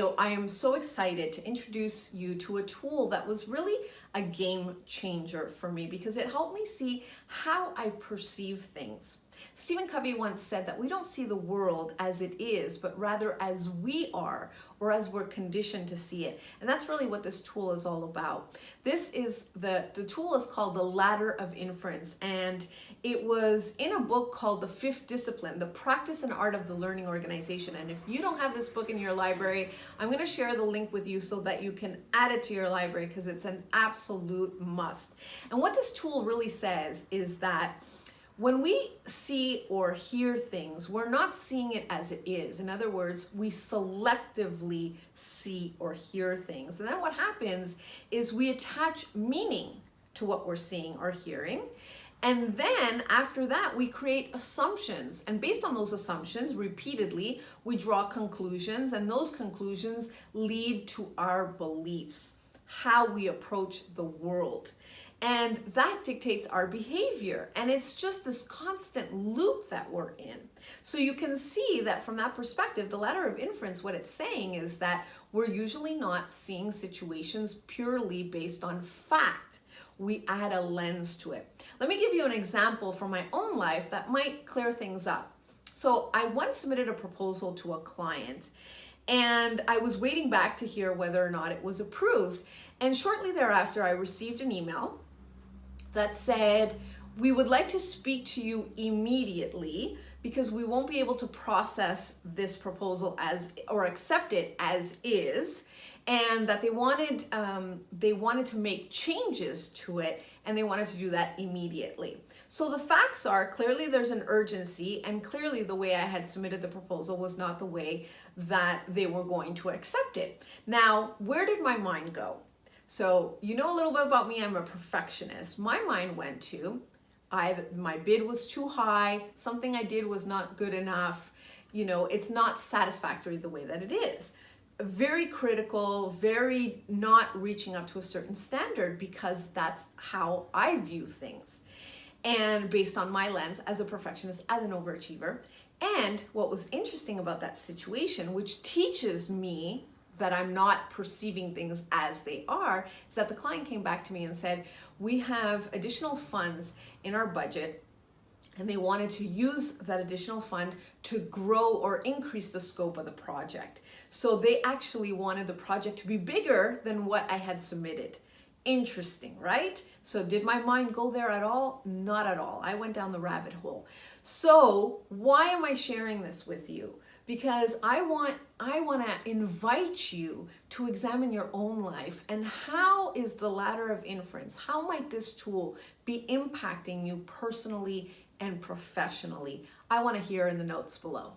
video, I am so excited to introduce you to a tool that was really a game changer for me because it helped me see how I perceive things. Stephen Covey once said that we don't see the world as it is, but rather as we are, or as we're conditioned to see it. And that's really what this tool is all about. This is the tool is called the Ladder of Inference, and it was in a book called The Fifth Discipline, The Practice and Art of the Learning Organization. And if you don't have this book in your library, I'm going to share the link with you so that you can add it to your library because it's an absolute must. And what this tool really says is that when we see or hear things, we're not seeing it as it is. In other words, we selectively see or hear things. And then what happens is we attach meaning to what we're seeing or hearing. And then after that, we create assumptions. And based on those assumptions, repeatedly, we draw conclusions. And those conclusions lead to our beliefs, how we approach the world. And that dictates our behavior. And it's just this constant loop that we're in. So you can see that from that perspective, the Ladder of Inference, what it's saying is that we're usually not seeing situations purely based on fact. We add a lens to it. Let me give you an example from my own life that might clear things up. So I once submitted a proposal to a client, and I was waiting back to hear whether or not it was approved. And shortly thereafter, I received an email that said, "We would like to speak to you immediately because we won't be able to process this proposal as or accept it as is," and that they wanted to make changes to it, and they wanted to do that immediately. So the facts are, clearly there's an urgency, and clearly the way I had submitted the proposal was not the way that they were going to accept it. Now, where did my mind go? So you know a little bit about me, I'm a perfectionist. My mind went to, my bid was too high, something I did was not good enough, it's not satisfactory the way that it is. Very critical, very not reaching up to a certain standard because that's how I view things. And based on my lens as a perfectionist, as an overachiever. And what was interesting about that situation, which teaches me that I'm not perceiving things as they are, is that the client came back to me and said, "We have additional funds in our budget," and they wanted to use that additional fund to grow or increase the scope of the project. So they actually wanted the project to be bigger than what I had submitted. Interesting, right? So did my mind go there at all? Not at all. I went down the rabbit hole. So why am I sharing this with you? Because I want to invite you to examine your own life and how is the Ladder of Inference, how might this tool be impacting you personally and professionally? I want to hear in the notes below.